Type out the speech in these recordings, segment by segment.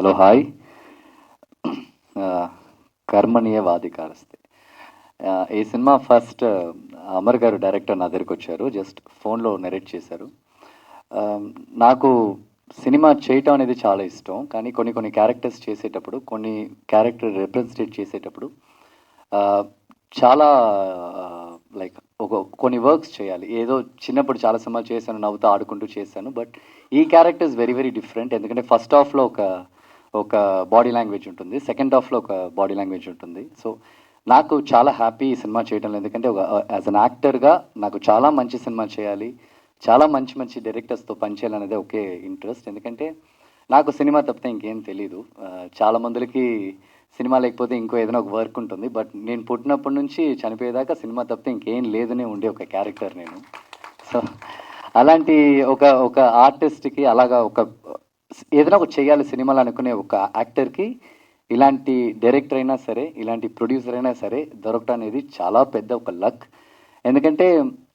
Hello hi. కర్మణీయవాధికారస్తే. ఈ cinema first Amar గారు director నా దగ్గరికి వచ్చారు. జస్ట్ ఫోన్లో నెరేట్ చేశారు. నాకు సినిమా చేయటం అనేది చాలా ఇష్టం. కానీ కొన్ని కొన్ని క్యారెక్టర్స్ చేసేటప్పుడు, కొన్ని క్యారెక్టర్ రిప్రజెంటేట్ చేసేటప్పుడు చాలా లైక్ కొన్ని వర్క్స్ చేయాలి. ఏదో చిన్నప్పుడు చాలా సినిమాలు చేశాను, నవ్వుతూ ఆడుకుంటూ చేశాను. బట్ ఈ character is very very different. ఎందుకంటే ఫస్ట్ హాఫ్లో ఒక బాడీ లాంగ్వేజ్ ఉంటుంది, సెకండ్ హాఫ్లో ఒక బాడీ లాంగ్వేజ్ ఉంటుంది. సో నాకు చాలా హ్యాపీ ఈ సినిమా చేయడంలో. ఎందుకంటే యాజ్ అన్ యాక్టర్గా నాకు చాలా మంచి సినిమా చేయాలి, చాలా మంచి మంచి డైరెక్టర్స్తో పనిచేయాలనేది ఒకే ఇంట్రెస్ట్. ఎందుకంటే నాకు సినిమా తప్పితే ఇంకేం తెలీదు. చాలా మందికి సినిమా లేకపోతే ఇంకో ఏదైనా ఒక వర్క్ ఉంటుంది. బట్ నేను పుట్టినప్పటి నుంచి చనిపోయేదాకా సినిమా తప్పితే ఇంకేం లేదనే ఉండే ఒక క్యారెక్టర్ నేను. సో అలాంటి ఒక ఆర్టిస్ట్కి అలాగా ఏదైనా ఒక చేయాలి సినిమాలు అనుకునే ఒక యాక్టర్కి ఇలాంటి డైరెక్టర్ అయినా సరే, ఇలాంటి ప్రొడ్యూసర్ అయినా సరే దొరకడం అనేది చాలా పెద్ద ఒక లక్. ఎందుకంటే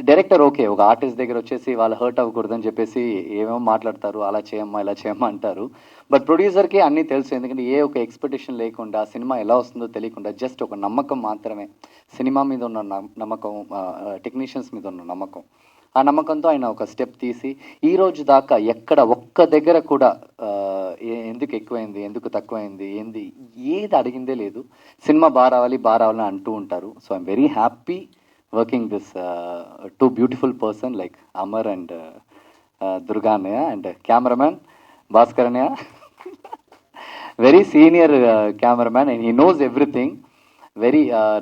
డైరెక్టర్ ఓకే, ఒక ఆర్టిస్ట్ దగ్గర వచ్చేసి వాళ్ళు హర్ట్ అవ్వకూడదని చెప్పేసి ఏమేమో మాట్లాడతారు, అలా చేయమ్మా ఇలా చేయమ్మా అంటారు. బట్ ప్రొడ్యూసర్కి అన్నీ తెలుసు. ఎందుకంటే ఏ ఒక ఎక్స్పెక్టేషన్ లేకుండా, సినిమా ఎలా వస్తుందో తెలియకుండా జస్ట్ ఒక నమ్మకం మాత్రమే, సినిమా మీద ఉన్న నమ్మకం, టెక్నీషియన్స్ మీద ఉన్న నమ్మకం, ఆ నమ్మకంతో ఆయన ఒక స్టెప్ తీసి ఈ రోజు దాకా ఎక్కడ ఒక్క దగ్గర కూడా ఎందుకు ఎక్కువైంది, ఎందుకు తక్కువైంది, ఏది అడిగిందే లేదు. సినిమా బాగా రావాలని అంటూ ఉంటారు. So I'm very happy working this two beautiful person like Amar and Durga అన్నయ్య అండ్ కెమెరామ్యాన్ భాస్కర్ అన్నయ్య. Very senior cameraman and he knows everything.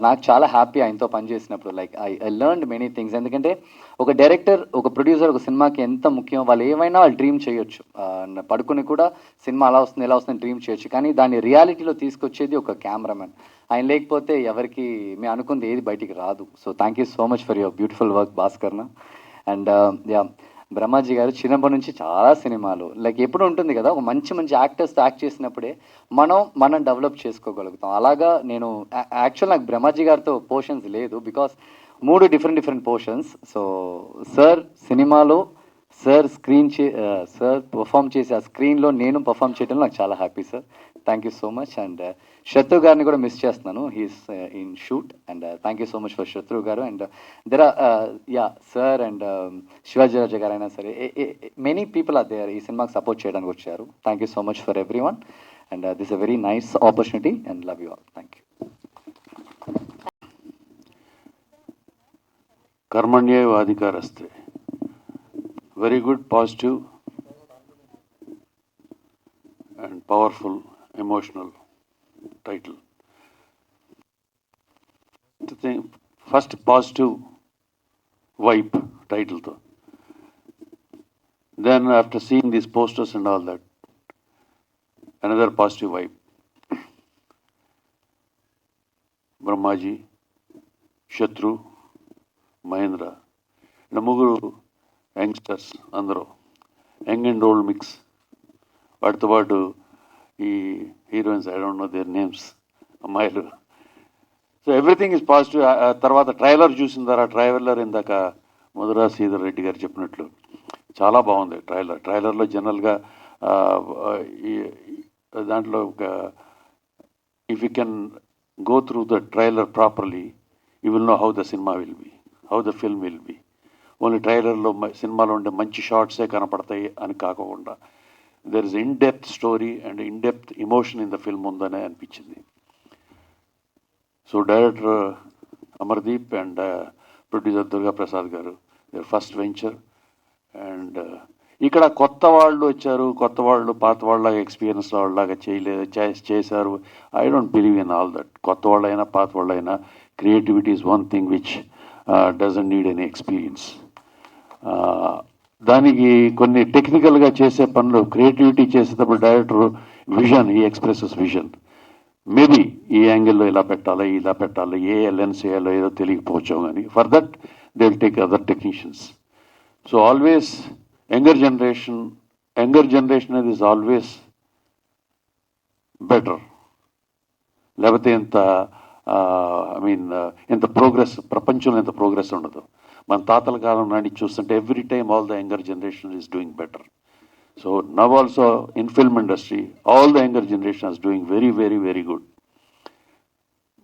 నాకు చాలా హ్యాపీ ఆయనతో పనిచేసినప్పుడు. Like I learned many things. ఎందుకంటే ఒక డైరెక్టర్, ఒక ప్రొడ్యూసర్ ఒక సినిమాకి ఎంత ముఖ్యం. వాళ్ళు ఏమైనా వాళ్ళు డ్రీమ్ చేయొచ్చు, పడుకుని కూడా సినిమా అలా వస్తుంది ఎలా వస్తుంది డ్రీమ్ చేయొచ్చు. కానీ దాన్ని రియాలిటీలో తీసుకొచ్చేది ఒక కెమెరామెన్. ఆయన లేకపోతే ఎవరికి మేము అనుకుంది ఏది బయటికి రాదు. So thank you so much for your beautiful work భాస్కర్న. అండ్ యా, బ్రహ్మాజీ గారు చిన్నప్పటి నుంచి చాలా సినిమాలు లైక్ ఎప్పుడు ఉంటుంది కదా, ఒక మంచి మంచి యాక్టర్స్తో యాక్ట్ చేసినప్పుడే మనం డెవలప్ చేసుకోగలుగుతాం. అలాగా నేను యాక్చువల్ నాకు బ్రహ్మాజీ గారితో పోర్షన్స్ లేదు, because 3 different portions. So sir సినిమాలో సార్ సార్ పర్ఫామ్ చేసి ఆ స్క్రీన్లో నేను పర్ఫామ్ చేయడంలో నాకు చాలా happy sir. Thank you so much. And Shatru గారిని కూడా మిస్ చేస్తున్నాను, he's in shoot. And thank you so much for Shatru గారు. And there yeah sir and Shivaji Raja గారు అయినా సరే, మెనీ పీపుల్ ఆర్ దేర్ ఈ సినిమాకి సపోర్ట్ చేయడానికి వచ్చారు. Thank you so much for everyone. And this a very nice opportunity and love you all. Thank you. कर्मण्येवाधिकारस्ते. Very good, positive and powerful, emotional title. First positive vibe title though. Then after seeing these posters and all that, another positive vibe. Brahmaji, Shatru, Mahendra, ఇలా ముగ్గురు youngsters, అందరూ young and old mix. వాటితో పాటు ఈ heroines, I don't know their names, అమ్మాయిలు. So everything is positive. తర్వాత trailer చూసిన తర్వాత, ట్రైలర్ ఇందాక మధురా శ్రీధర్ రెడ్డి గారు చెప్పినట్లు చాలా బాగుంది ట్రైలర్లో జనరల్గా దాంట్లో if you can go through the trailer properly, you will know how the cinema will be, how the film will be. Only ట్రైలర్లో సినిమాలో ఉండే మంచి షార్ట్సే కనపడతాయి అని కాకుండా there is in depth story and in depth emotion in the film ఉందనే అనిపించింది. So director Amardeep and producer Durga Prasad గారు, దేర్ ఫస్ట్ వెంచర్. అండ్ ఇక్కడ కొత్త వాళ్ళు వచ్చారు, కొత్త వాళ్ళు పాత వాళ్ళ ఎక్స్పీరియన్స్ వాళ్ళలాగా చేశారు. I don't believe in all that. కొత్త వాళ్ళైనా పాత వాళ్ళైనా creativity is one thing which doesn't need any experience. దానికి కొన్ని టెక్నికల్గా చేసే పనులు, క్రియేటివిటీ చేసేటప్పుడు డైరెక్టర్ విజన్, ఈ ఎక్స్ప్రెసెస్ విజన్. మేబీ ఈ యాంగిల్లో ఇలా పెట్టాలి, ఏ లెన్స్ వేయాలో ఏదో తెలియకపోవచ్చు, కానీ for that they will take other technicians. So always younger generation అనేది ఈజ్ ఆల్వేస్ బెటర్. లేకపోతే ఇంత ప్రోగ్రెస్ ప్రపంచంలో ఎంత ప్రోగ్రెస్ ఉండదు. మన తాతల కాలం నాటి చూస్తుంటే every time all the younger generation is doing better. So now also in film industry, all the younger generation is doing very, very, very good.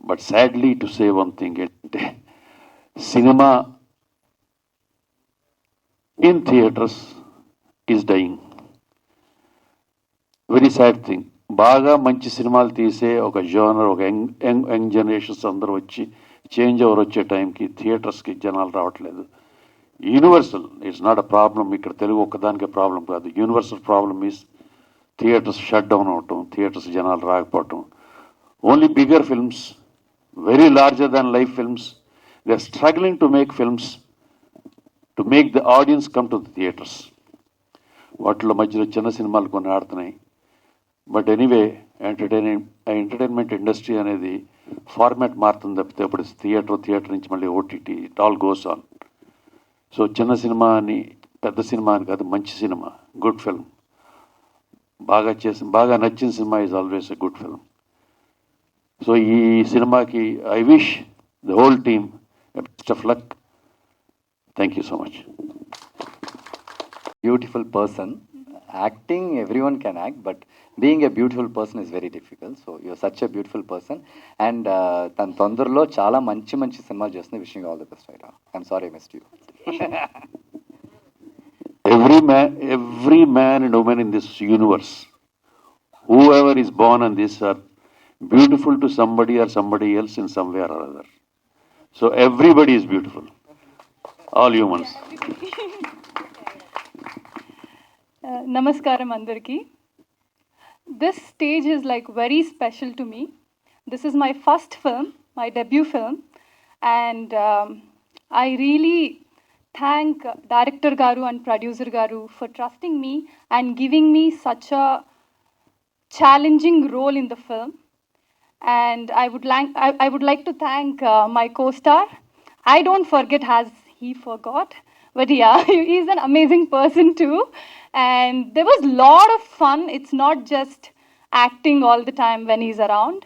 But sadly to say one thing, cinema in theaters is dying. Very sad thing. బాగా మంచి సినిమాలు తీసే ఒక genre, ఒక young generations అందరూ వచ్చి change over వచ్చే టైంకి థియేటర్స్కి జనాలు రావట్లేదు. Universal, it's not a problem, ఇక్కడ తెలుగు ఒక్కదానికే ప్రాబ్లం కాదు. Universal problem is theatres shut down అవటం, థియేటర్స్ జనాలు రాకపోవటం. Only bigger films, very larger than life films, they are struggling to make films to make the audience come to the theatres. వాటిలో మధ్యలో చిన్న సినిమాలు కొన్ని ఆడుతున్నాయి. బట్ ఎనీవే, ఎంటర్టైన్మెంట్ ఇండస్ట్రీ అనేది ఫార్మాట్ మారుతుంది తప్పితే అప్పుడు థియేటర్ నుంచి మళ్ళీ OTT, it all goes on. So చిన్న సినిమా అని పెద్ద సినిమా అని కాదు, మంచి సినిమా, గుడ్ ఫిల్మ్, బాగా నచ్చిన cinema is always a good film. So ఈ సినిమాకి I wish the whole team best of luck. Thank you so much. Beautiful person. Acting, everyone can act, but being a beautiful person is very difficult. So you're such a beautiful person, and tan tondorlo chaala manchi cinema chestunna. Wishing you all the best, Vaira. I'm sorry I missed you. Every man and woman in this universe, whoever is born on this earth, beautiful to somebody or somebody else in some way or other. So everybody is beautiful, all humans. Namaskaram andarki. This stage is like very special to me. This is my first film, my debut film, and I really thank director garu and producer garu for trusting me and giving me such a challenging role in the film. And I would like to thank my co-star. I don't forget as he forgot, but yeah, he's an amazing person too. And there was a lot of fun. It's not just acting all the time when he's around.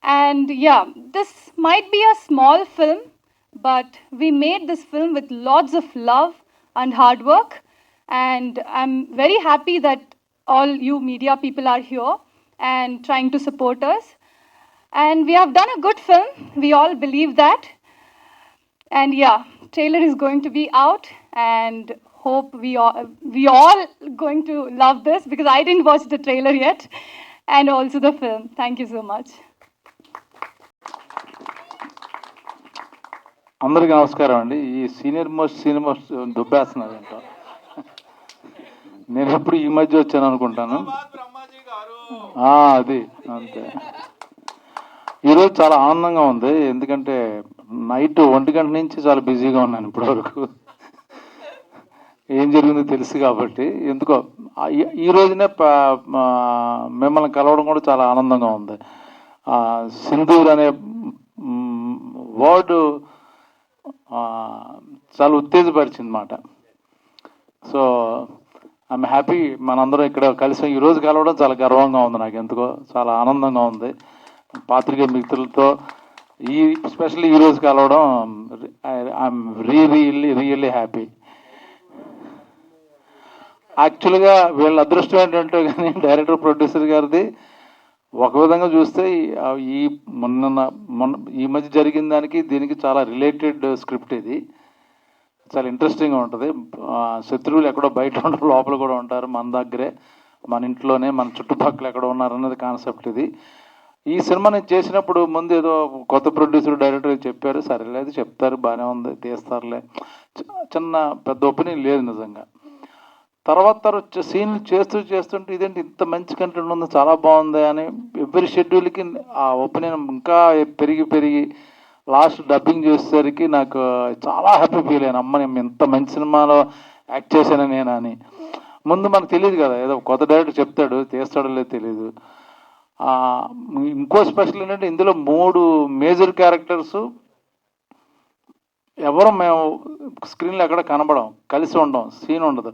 And yeah, this might be a small film, but we made this film with lots of love and hard work. And I'm very happy that all you media people are here and trying to support us. And we have done a good film. We all believe that. And yeah, trailer is going to be out, and hope we all going to love this, because I didn't watch the trailer yet, and also the film. Thank you so much. అందరికీ నమస్కారం అండి. ఈ senior most దుబ్బేస్తున్నారు ఏంటో. నేను ఎప్పుడు ఈ మధ్య వచ్చాను అనుకుంటాను. అది అంతే. ఈరోజు చాలా ఆనందంగా ఉంది, ఎందుకంటే నైట్ 1 గంట నుంచి చాలా బిజీగా ఉన్నాను ఇప్పటివరకు. ఏం జరిగిందో తెలుసు కాబట్టి ఎందుకో ఈ రోజునే మిమ్మల్ని కలవడం కూడా చాలా ఆనందంగా ఉంది. సింధూర్ అనే వర్డ్ చాలా ఉత్తేజపరిచింది మాట. సో ఐఎమ్ హ్యాపీ మనందరం ఇక్కడ కలిసి ఈరోజు కలవడం చాలా గర్వంగా ఉంది. నాకు ఎందుకో చాలా ఆనందంగా ఉంది. పాత్రికేయ మిత్రులతో స్పెషల్లీ ఈరోజు కలవడం ఐఎమ్ రియల్లీ హ్యాపీ. యాక్చువల్గా వీళ్ళ అదృష్టం ఏంటంటే కానీ డైరెక్టర్ ప్రొడ్యూసర్ గారిది ఒక విధంగా చూస్తే ఈ మధ్య జరిగిన దానికి దీనికి చాలా రిలేటెడ్ స్క్రిప్ట్. ఇది చాలా ఇంట్రెస్టింగ్గా ఉంటుంది. శత్రువులు ఎక్కడో బయట ఉండరు, లోపల కూడా ఉంటారు, మన దగ్గరే, మన ఇంట్లోనే, మన చుట్టుపక్కల ఎక్కడ ఉన్నారన్నది కాన్సెప్ట్ ఇది. ఈ సినిమా నేను చేసినప్పుడు ముందు ఏదో కొత్త ప్రొడ్యూసర్ డైరెక్టర్ చెప్పారు, సరేలేదు చెప్తారు, బాగానే ఉంది, తీస్తారులే, చిన్న పెద్ద ఒపీనియన్ లేదు నిజంగా. తర్వాత సీన్లు చేస్తుంటే ఇదేంటి ఇంత మంచి కంటెంట్ ఉంది, చాలా బాగుంది అని ఎవ్రీ షెడ్యూల్కి ఆ ఒపీనియన్ ఇంకా పెరిగి లాస్ట్ డబ్బింగ్ చేసేసరికి నాకు చాలా హ్యాపీ ఫీల్ అయ్యాను. అమ్మ నేను ఇంత మంచి సినిమాలో యాక్ట్ చేశాను నేను అని. ముందు మనకు తెలియదు కదా, ఏదో కొత్త డైరెక్టర్ చెప్తాడు, తీస్తాడో లేదు తెలియదు. ఇంకో స్పెషల్ ఏంటంటే ఇందులో 3 మేజర్ క్యారెక్టర్స్ ఎవరు మేము స్క్రీన్లో ఎక్కడ కనబడం, కలిసి ఉండడం, సీన్ ఉండదు.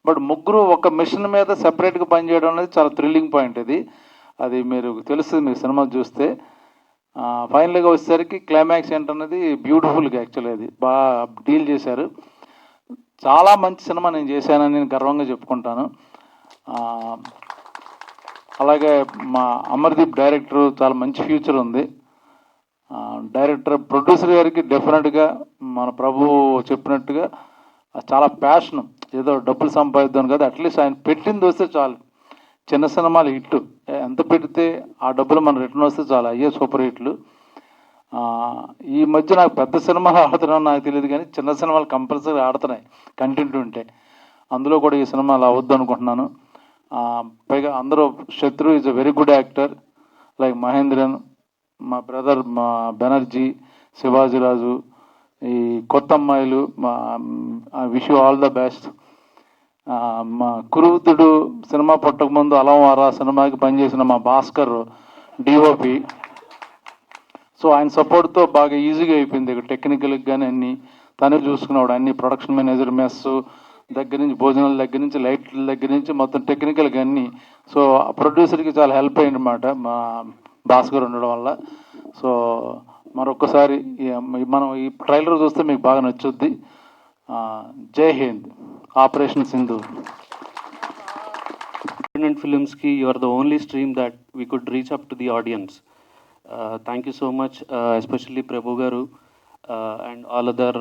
బట్ ముగ్గురు ఒక మిషన్ మీద సెపరేట్గా పనిచేయడం అనేది చాలా థ్రిల్లింగ్ పాయింట్. అది మీరు తెలుస్తుంది మీకు సినిమా చూస్తే. ఫైనల్గా వచ్చేసరికి క్లైమాక్స్ ఏంటన్నది బ్యూటిఫుల్గా యాక్చువల్లీ అది బాగా డీల్ చేశారు. చాలా మంచి సినిమా నేను చేశానని నేను గర్వంగా చెప్పుకుంటాను. ఆ, అలాగే మా అమర్దీప్ డైరెక్టర్ చాలా మంచి ఫ్యూచర్ ఉంది. డైరెక్టర్ ప్రొడ్యూసర్ గారికి డెఫినెట్గా మన ప్రభు చెప్పినట్టుగా చాలా ప్యాషన్, ఏదో డబ్బులు సంపాదిద్దాం కదా, అట్లీస్ట్ ఆయన పెట్టింది వస్తే చాలు. చిన్న సినిమాలు హిట్ ఎంత పెడితే ఆ డబ్బులు మన రిటర్న్ వస్తే చాలు, అయ్యే సూపర్ హిట్లు. ఈ మధ్య నాకు పెద్ద సినిమాలు ఆడుతున్నాను నాకు తెలియదు, కానీ చిన్న సినిమాలు కంపల్సరీ ఆడుతున్నాయి కంటెంట్ ఉంటే. అందులో కూడా ఈ సినిమా అలా అవద్దు అనుకుంటున్నాను. పైగా అందరూ శత్రు is a very good actor, like Mahendran, మా బ్రదర్ మా బెనర్జీ, శివాజీరాజు, ఈ కొత్త అమ్మాయిలు, మా wish you all the best. మా కురువృత్తుడు సినిమా పుట్టకముందు అలంవారా సినిమాకి పనిచేసిన మా భాస్కర్ డిఓపి. సో ఆయన సపోర్ట్తో బాగా ఈజీగా అయిపోయింది. టెక్నికల్కి కానీ అన్ని తనే చూసుకున్నాడు, అన్ని ప్రొడక్షన్ మేనేజర్, మెస్ దగ్గర నుంచి, భోజనాల దగ్గర నుంచి, లైట్ల దగ్గర నుంచి మొత్తం టెక్నికల్గా అన్నీ. సో ప్రొడ్యూసర్కి చాలా హెల్ప్ అయిందన్నమాట మా భాస్కర్ ఉండడం వల్ల. సో మరొకసారి మనం ఈ ట్రైలర్ చూస్తే మీకు బాగా నచ్చుద్ది. జై Hind. Operation Sindoor. Independent films ki you are the only stream that we could reach up to the audience. Thank you so much, especially Prabhu garu and all other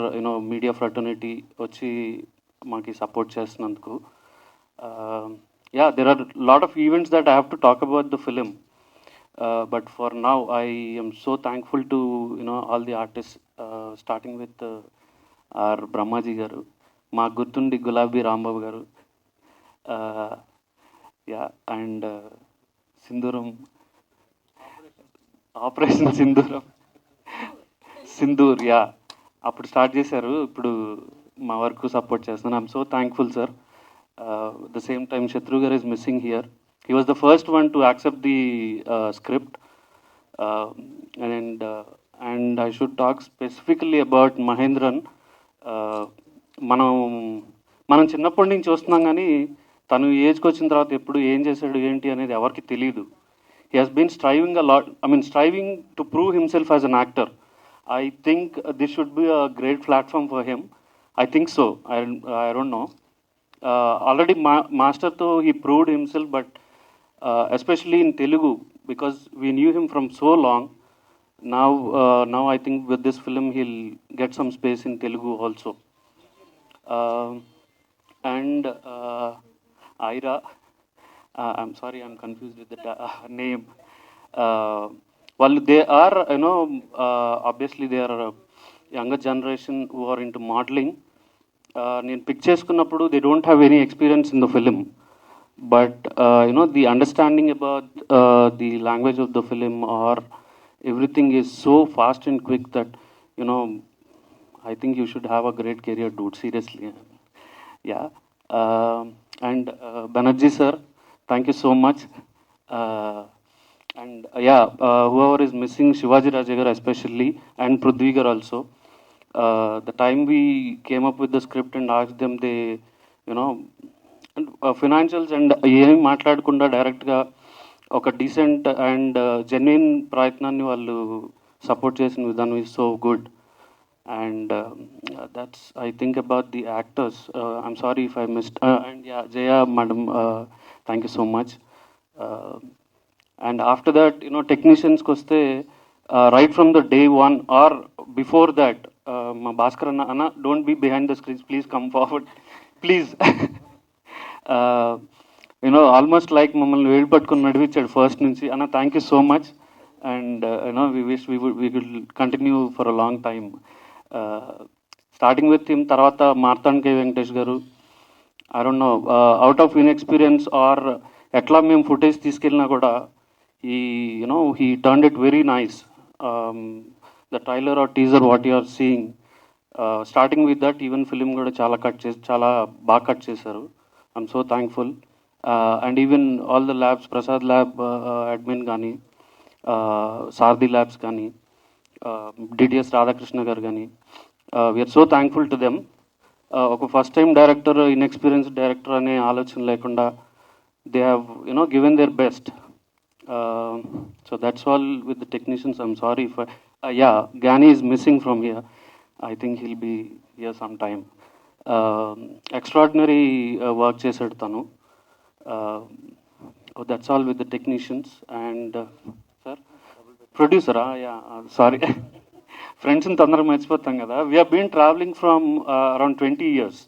media fraternity వచ్చి మాకి support చేస్తున్నందుకు. Yeah, there are a lot of events that I have to talk about the film, but for now I am so thankful to all the artists, starting with our Brahmaji garu, మా గుర్తుండి గులాబీ రాంబాబు గారు, yeah, and Sindhooram, operation Sindoor, yeah, అప్పుడు start చేశారు, ఇప్పుడు మా work support చేస్తున్నాను. I'm so thankful sir. The same time శత్రు గారు is missing here. He was the first one to accept the script, and I should talk specifically about Mahendran. మనం చిన్నప్పటి నుంచి చూస్తున్నాం, కానీ తను ఏజ్కి వచ్చిన తర్వాత ఎప్పుడు ఏం చేశాడు ఏంటి అనేది ఎవరికి తెలియదు. He has been striving a lot, striving to prove himself as an actor. I think this should be a great platform for him. I think so. I don't know. Already Master though he proved himself, but especially in Telugu, because we knew him from so long. Now I think with this film he'll get some space in Telugu also. And Aira, I'm sorry, I'm confused with the name. Well, they are, obviously they are a younger generation who are into modeling. నేను pick చేసుకున్నప్పుడు they don't have any experience in the film, but the understanding about the language of the film or everything is so fast and quick that I think you should have a great career, dude, seriously. Yeah. And Banerjee sir, thank you so much. And yeah, whoever is missing, Shivaji Rajagar especially, and Prithvi gar also. The time we came up with the script and asked them, they, financials and ఏమి మాట్లాడకుండా డైరెక్ట్గా ఒక decent and genuine ప్రయత్నాన్ని వాళ్ళు support చేసిన విధానం is so good. And that's, I think, about the actors. I'm sorry if I missed. And yeah, Jaya madam, thank you so much. And after that, technicians koste, right from the day one or before that, ma Bhaskar Anna, don't be behind the screens, please come forward, please. Almost like mammalni velu pattukoni nadivichadu first nunchi. Anna, thank you so much, and we wish we could continue for a long time. Starting with him, tarvata Marthan K. Venkatesh garu, I don't know, out of inexperience or ఎట్లా మేము footage తీసుకెళ్ళినా కూడా he turned it very nice. The trailer or teaser what you are seeing, starting with that, even film కూడా చాలా బాగా cut చేశారు. I'm so thankful. And even all the labs, Prasad lab admin కానీ, Sardi labs కానీ, DTS Radhakrishna గారు కానీ, we're so thankful to them. ఒక first time director, inexperienced director అనే ఆలోచన లేకుండా they have given their best. So that's all with the technicians. I'm sorry if yeah, Gani is missing from here. I think he'll be here sometime. Extraordinary work చేశాడు తను. That's all with the technicians and sir ప్రొడ్యూసరా, yeah sorry ఫ్రెండ్స్ని తొందరగా మర్చిపోతాం కదా. We're been travelling from around 20 years.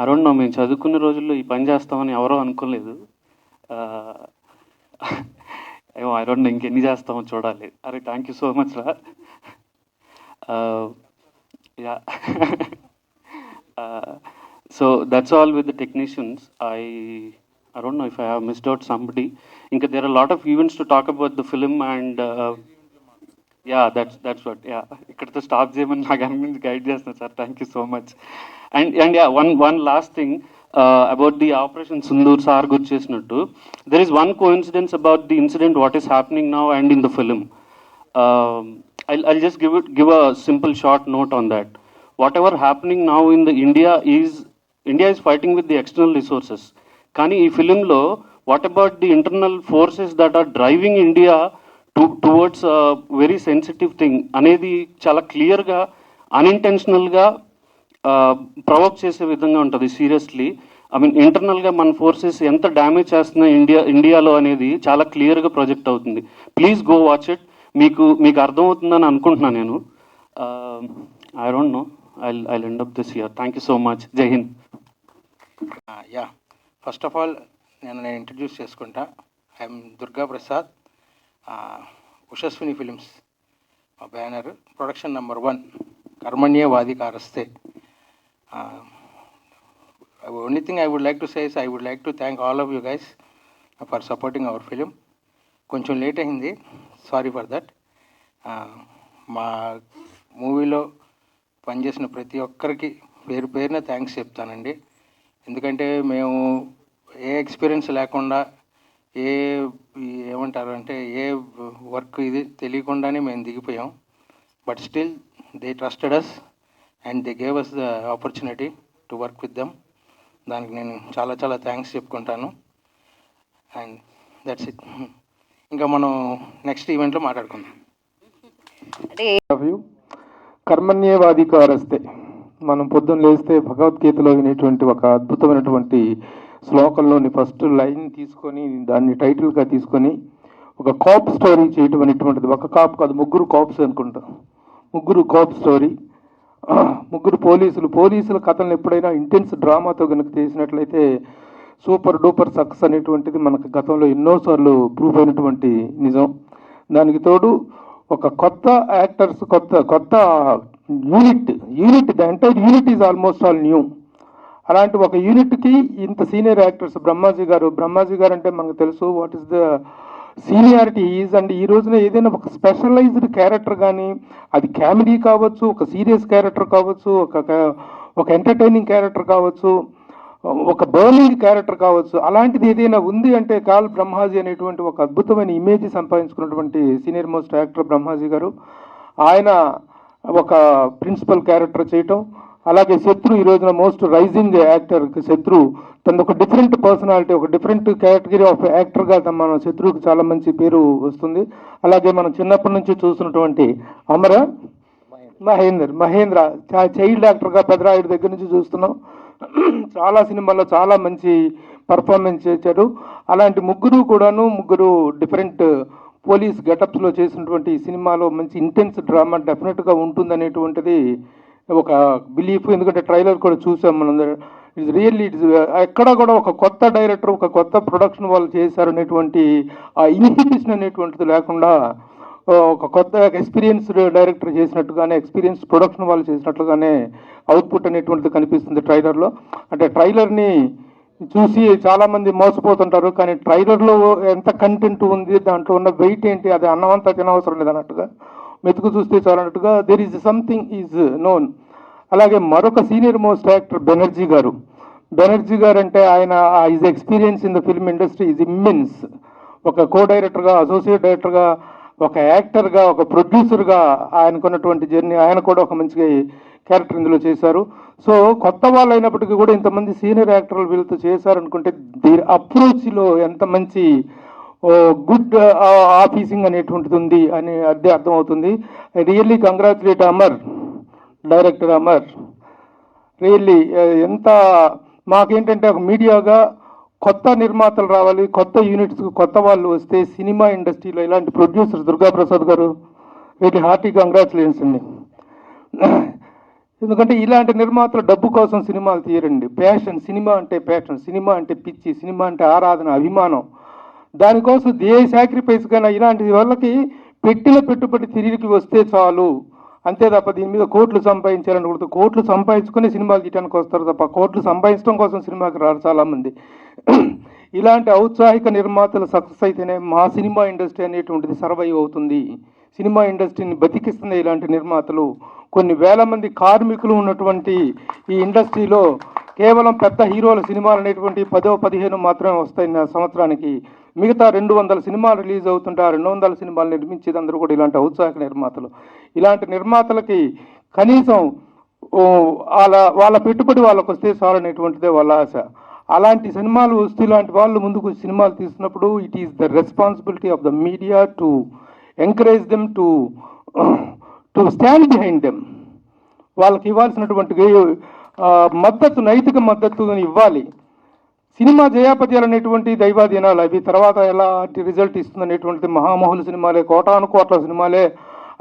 Around మేము చదువుకునే రోజుల్లో ఈ పని చేస్తామని ఎవరో అనుకోలేదు. ఏమో అరౌండ్ ఇంకెన్ని చేస్తామో చూడాలి. అరే థ్యాంక్ యూ సో మచ్ రా. Yeah so that's all with the technicians. I don't know if I have missed out somebody. Inka there are a lot of events to talk about the film and yeah, that's what. Yeah, ikkada stop cheyamani naaku anindi guide chestunna sir. Thank you so much. And yeah, one last thing about the Operation Sindoor sir good chesinattu. There is one coincidence about the incident what is happening now and in the film. I'll just give a simple short note on that. Whatever happening now in the India is fighting with the external resources. కానీ ఈ ఫిలింలో what about the internal forces that are driving India towards very sensitive thing అనేది చాలా క్లియర్గా అన్ఇంటెన్షనల్గా provoke చేసే విధంగా ఉంటుంది. Seriously I mean ఇంటర్నల్గా మన ఫోర్సెస్ ఎంత డ్యామేజ్ చేస్తున్నాయి ఇండియాలో అనేది చాలా క్లియర్గా ప్రొజెక్ట్ అవుతుంది. Please go watch it. మీకు అర్థమవుతుందని అనుకుంటున్నాను నేను. I don't know, I end up this year. Thank you so much. Jai Hind. Yeah, first of all నేను ఇంట్రడ్యూస్ చేసుకుంటా. ఐఎమ్ దుర్గా ప్రసాద్, ఉషస్విని ఫిలిమ్స్ మా బ్యానర్, ప్రొడక్షన్ నెంబర్ 1 కర్మణ్యవాధికారస్తే. Only thing I would like to say is I would like to thank all of you guys for supporting our film. కొంచెం late అయింది, sorry for that. మా మూవీలో పనిచేసిన ప్రతి ఒక్కరికి పేరు పేరున థ్యాంక్స్ చెప్తానండి. ఎందుకంటే మేము ఏ ఎక్స్పీరియన్స్ లేకుండా ఏమంటారు అంటే ఏ వర్క్ ఇది తెలియకుండానే మేము దిగిపోయాం. But still they trusted us and they gave us the opportunity to work with them. దానికి నేను చాలా చాలా థ్యాంక్స్ చెప్పుకుంటాను. And that's it. ఇంకా మనం నెక్స్ట్ ఈవెంట్లో మాట్లాడుకుందాం. కర్మణ్యేవాధికారస్తే, మనం పొద్దున్న లేస్తే భగవద్గీతలో వినేటువంటి ఒక అద్భుతమైనటువంటి శ్లోకంలోని ఫస్ట్ లైన్ తీసుకొని దాన్ని టైటిల్గా తీసుకొని ఒక కాప్ స్టోరీ చేయటం అనేటువంటిది. ఒక కాప్ కాదు, 3 కాప్స్ అనుకుంటా. 3 కాప్ స్టోరీ, 3 పోలీసుల కథలను ఎప్పుడైనా ఇంటెన్స్ డ్రామాతో కనుక చేసినట్లయితే సూపర్ డూపర్ సక్సెస్ అనేటువంటిది మనకు గతంలో ఎన్నోసార్లు ప్రూఫ్ అయినటువంటి నిజం. దానికి తోడు ఒక కొత్త యాక్టర్స్, కొత్త unit the entire unit is almost all new. అలాంటి ఒక యూనిట్కి ఇంత సీనియర్ యాక్టర్స్, బ్రహ్మాజీ గారు అంటే మనకు తెలుసు what is the seniority is. And ఈ రోజున ఏదైనా ఒక స్పెషలైజ్డ్ క్యారెక్టర్ కానీ, అది కామెడీ కావచ్చు, ఒక సీరియస్ క్యారెక్టర్ కావచ్చు, ఒక ఎంటర్టైనింగ్ క్యారెక్టర్ కావచ్చు, ఒక బర్నింగ్ క్యారెక్టర్ కావచ్చు, అలాంటిది ఏదైనా ఉంది అంటే కాల్ బ్రహ్మాజీ అనేటువంటి ఒక అద్భుతమైన ఇమేజ్ సంపాదించుకున్నటువంటి సీనియర్ మోస్ట్ యాక్టర్ బ్రహ్మాజీ గారు. ఆయన ఒక ప్రిన్సిపల్ క్యారెక్టర్ చేయటం, అలాగే శత్రు ఈ రోజున మోస్ట్ రైజింగ్ యాక్టర్ శత్రు, తన ఒక డిఫరెంట్ పర్సనాలిటీ, ఒక డిఫరెంట్ కేటగిరీ ఆఫ్ యాక్టర్గా మన శత్రువుకి చాలా మంచి పేరు వస్తుంది. అలాగే మనం చిన్నప్పటి నుంచి చూస్తున్నటువంటి మహేంద్ర చైల్డ్ యాక్టర్గా పెదరాయుడు దగ్గర నుంచి చూస్తున్నాం. చాలా సినిమాల్లో చాలా మంచి పర్ఫార్మెన్స్ చేశారు. అలాంటి ముగ్గురు డిఫరెంట్ పోలీస్ గెటప్స్లో చేసినటువంటి ఈ సినిమాలో మంచి ఇంటెన్స్ డ్రామా డెఫినెట్గా ఉంటుందనేటువంటిది ఒక బిలీఫ్. ఎందుకంటే ట్రైలర్ కూడా చూసాం మనందరం. ఇట్స్ ఎక్కడ కూడా ఒక కొత్త డైరెక్టర్, ఒక కొత్త ప్రొడక్షన్ వాళ్ళు చేశారు అనేటువంటి ఆ ఇన్హిబిషన్ అనేటువంటిది లేకుండా ఒక కొత్త ఎక్స్పీరియన్స్డ్ డైరెక్టర్ చేసినట్టుగానే, ఎక్స్పీరియన్స్ ప్రొడక్షన్ వాళ్ళు చేసినట్లుగానే అవుట్పుట్ అనేటువంటిది కనిపిస్తుంది ట్రైలర్లో. అంటే ట్రైలర్ని చూసి చాలామంది మోసపోతుంటారు, కానీ ట్రైలర్లో ఎంత కంటెంట్ ఉంది, దాంట్లో ఉన్న వెయిట్ ఏంటి, అది అన్నమంతా తినవసరం లేదు అన్నట్టుగా, మెతుకు చూస్తే చాలన్నట్టుగా there is something is known. అలాగే మరొక సీనియర్ మోస్ట్ యాక్టర్ బెనర్జీ గారు అంటే ఆయన is experience in the film industry is immense. ఒక కో డైరెక్టర్గా, అసోసియేట్ డైరెక్టర్గా, ఒక యాక్టర్గా, ఒక ప్రొడ్యూసర్గా ఆయనకున్నటువంటి జర్నీ, ఆయన కూడా ఒక మంచి క్యారెక్టర్ ఇందులో చేశారు. సో కొత్త వాళ్ళు అయినప్పటికీ కూడా ఇంతమంది సీనియర్ యాక్టర్లు వీళ్ళతో చేశారనుకుంటే దీని అప్రోచ్లో ఎంత మంచి గుడ్ ఆఫీసింగ్ అనేటువంటిది ఉంది అని అదే అర్థమవుతుంది. I really congratulate director Amar. Really ఎంత మాకేంటంటే ఒక మీడియాగా కొత్త నిర్మాతలు రావాలి, కొత్త యూనిట్స్, కొత్త వాళ్ళు వస్తే సినిమా ఇండస్ట్రీలో ఇలాంటి ప్రొడ్యూసర్ దుర్గాప్రసాద్ గారు రియల్లీ హార్టీ కంగ్రాచులేషన్స్ అండి. ఎందుకంటే ఇలాంటి నిర్మాతలు డబ్బు కోసం సినిమాలు తీయరండి. ప్యాషన్, సినిమా అంటే ప్యాషన్, సినిమా అంటే పిచ్చి, సినిమా అంటే ఆరాధన, అభిమానం. దానికోసం ఏ సాక్రిఫైస్ కన్నా ఇలాంటి వాళ్ళకి పెట్టిన పెట్టుబడి తిరిగి వస్తే చాలు, అంతే తప్ప దీని మీద కోట్లు సంపాదించాలని కూడా, కోట్లు సంపాదించుకుని సినిమాలు తీయడానికి వస్తారు తప్ప కోట్లు సంపాదించడం కోసం సినిమాకి రారు చాలామంది. ఇలాంటి ఔత్సాహిక నిర్మాతలు సక్సెస్ అయితేనే మా సినిమా ఇండస్ట్రీ అనేటువంటిది సర్వైవ్ అవుతుంది. సినిమా ఇండస్ట్రీని బతికిస్తుంది ఇలాంటి నిర్మాతలు. కొన్ని వేల మంది కార్మికులు ఉన్నటువంటి ఈ ఇండస్ట్రీలో కేవలం పెద్ద హీరోల సినిమాలు అనేటువంటి 10-15 మాత్రమే వస్తాయి సంవత్సరానికి. మిగతా 200 సినిమాలు రిలీజ్ అవుతుంటే ఆ 200 సినిమాలు నిర్మించేది అందరూ కూడా ఇలాంటి ఔత్సాహిక నిర్మాతలు. ఇలాంటి నిర్మాతలకి కనీసం వాళ్ళ పెట్టుబడి వాళ్ళకు వస్తే చాలనేటువంటిదే వాళ్ళ ఆశ. అలాంటి సినిమాలు వస్తే ఇలాంటి వాళ్ళు ముందుకు సినిమాలు తీస్తున్నప్పుడు it is the responsibility of the media to encourage them, to stand behind them. వాళ్ళకి ఇవ్వాల్సినటువంటి మద్దతు, నైతిక మద్దతు ఇవ్వాలి. సినిమా జయాపజయాలు అనేటువంటి దైవాధీనాలు, అవి తర్వాత ఎలాంటి రిజల్ట్ ఇస్తుంది అనేటువంటిది మహామహుల సినిమాలే, కోటాను కోట్ల సినిమాలే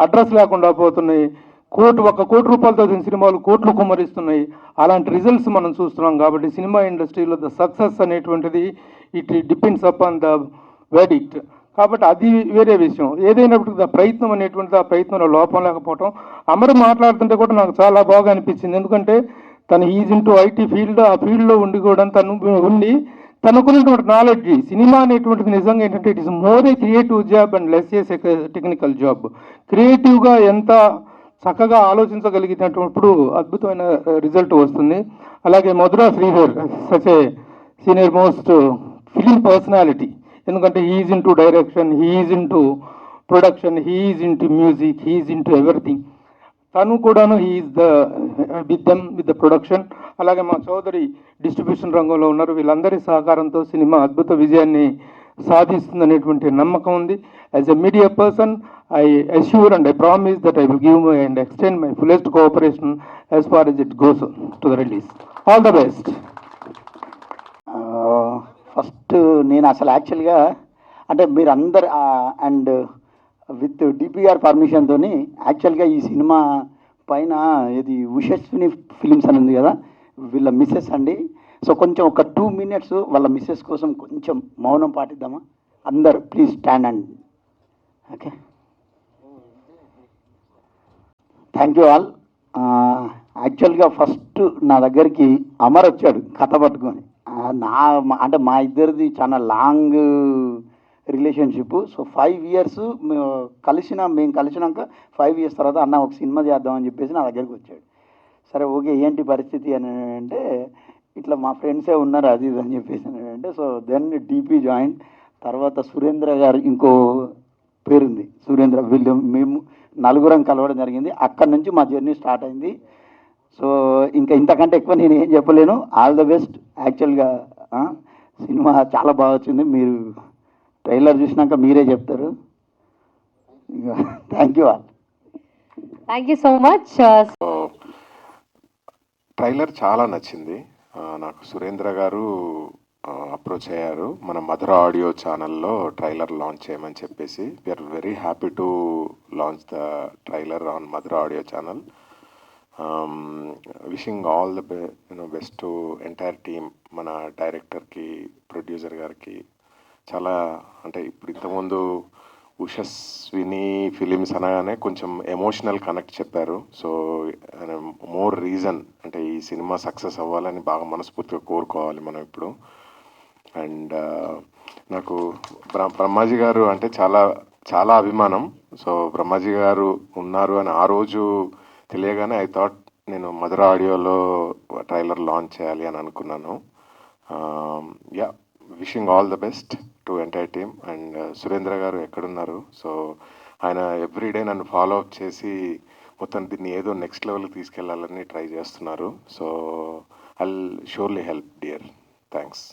అడ్రస్ లేకుండా పోతున్నాయి. 1 కోటి రూపాయలతో సినిమాలు కోట్లు కుమ్మరిస్తున్నాయి. అలాంటి రిజల్ట్స్ మనం చూస్తున్నాం. కాబట్టి సినిమా ఇండస్ట్రీలో ద సక్సెస్ అనేటువంటిది it depends upon the verdict. కాబట్టి అది వేరే విషయం. ఏదైనప్పటికీ ఆ ప్రయత్నం అనేటువంటిది, ఆ ప్రయత్నంలో లోపం లేకపోవటం. అమరు మాట్లాడుతుంటే కూడా నాకు చాలా బాగా అనిపించింది. ఎందుకంటే తను ఈజ్ ఇంటూ ఐటీ ఫీల్డ్, ఆ ఫీల్డ్లో ఉండి కూడా తనకున్నటువంటి నాలెడ్జ్, సినిమా అనేటువంటిది నిజంగా ఏంటంటే it is more a creative job and less a technical job. క్రియేటివ్గా ఎంత చక్కగా ఆలోచించగలిగినప్పుడు అద్భుతమైన రిజల్ట్ వస్తుంది. అలాగే Madhura Sridhar such a senior most film personality. ఎందుకంటే he is into direction, he is into production, he is into music, he is into everything. తను కూడాను హీఈస్ విత్ ద ప్రొడక్షన్. అలాగే మా చౌదరి డిస్ట్రిబ్యూషన్ రంగంలో ఉన్నారు. వీళ్ళందరి సహకారంతో సినిమా అద్భుత విజయాన్ని సాధిస్తుందనేటువంటి నమ్మకం ఉంది. As a media person I assure and I promise that I will give my and extend my fullest cooperation as far as it goes to the release. All the best. First నేను అసలు యాక్చువల్గా అంటే మీరు అందరు and with DPR పర్మిషన్తో యాక్చువల్గా ఈ cinema పైన ఇది ఉషస్విని ఫిలిమ్స్ అని ఉంది కదా, వీళ్ళ మిస్సెస్ అండి. సో కొంచెం ఒక 2 minutes వాళ్ళ మిస్సెస్ కోసం కొంచెం మౌనం పాటిద్దామా అందరు? Please stand and okay. Thank you all. యాక్చువల్గా ఫస్ట్ నా దగ్గరికి అమర్ వచ్చాడు కథ పట్టుకొని. అంటే మా ఇద్దరిది చాలా లాంగ్ రిలేషన్షిప్. సో 5 years మేము కలిసినాక 5 years తర్వాత అన్న ఒక సినిమా చేద్దామని చెప్పేసి నా దగ్గరికి వచ్చాడు. సరే ఓకే ఏంటి పరిస్థితి అని అంటే ఇట్లా మా ఫ్రెండ్సే ఉన్నారు అది ఇది అని చెప్పేసి అంటే సో దెన్ డీపీ జాయిన్. తర్వాత సురేంద్ర గారు ఇంకో పేరుంది సురేంద్ర, మేము 4 కలవడం జరిగింది. అక్కడి నుంచి మా జర్నీ స్టార్ట్ అయింది. సో ఇంకా ఇంతకంటే ఎక్కువ నేను ఏం చెప్పలేను. All the best. యాక్చువల్గా సినిమా చాలా బాగా వచ్చింది. మీరు ట్రైలర్ చూసినాక మీరే చెప్తారు. Thank you all. Thank you so much. Trailer చాలా నచ్చింది నాకు. సురేంద్ర గారు అప్రోచ్ అయ్యారు మన మధుర ఆడియో ఛానల్లో ట్రైలర్ లాంచ్ చేయమని చెప్పేసి. We're very happy to launch the trailer on Madhura audio channel. Wishing all the best to entire team. మన డైరెక్టర్కి, ప్రొడ్యూసర్ గారికి చాలా అంటే ఇప్పుడు ఇంతకుముందు ఉషస్విని ఫిలిమ్స్ అనగానే కొంచెం ఎమోషనల్ కనెక్ట్ చెప్పారు. సో మోర్ రీజన్ అంటే ఈ సినిమా సక్సెస్ అవ్వాలని బాగా మనస్ఫూర్తిగా కోరుకోవాలి మనం ఇప్పుడు. అండ్ నాకు బ్రహ్మాజీ గారు అంటే చాలా చాలా అభిమానం. సో బ్రహ్మాజీ గారు ఉన్నారు అని ఆ రోజు తెలియగానే ఐ థాట్ నేను మధుర ఆడియోలో ట్రైలర్ లాంచ్ చేయాలి అని అనుకున్నాను. Yeah, wishing all the best to entire team. And Surendra గారు ఎక్కడున్నారు? సో ఆయన ఎవ్రీడే నన్ను ఫాలో అప్ చేసి మొత్తం దీన్ని ఏదో నెక్స్ట్ లెవెల్కి తీసుకెళ్లాలని ట్రై చేస్తున్నారు. So I will surely help dear. Thanks.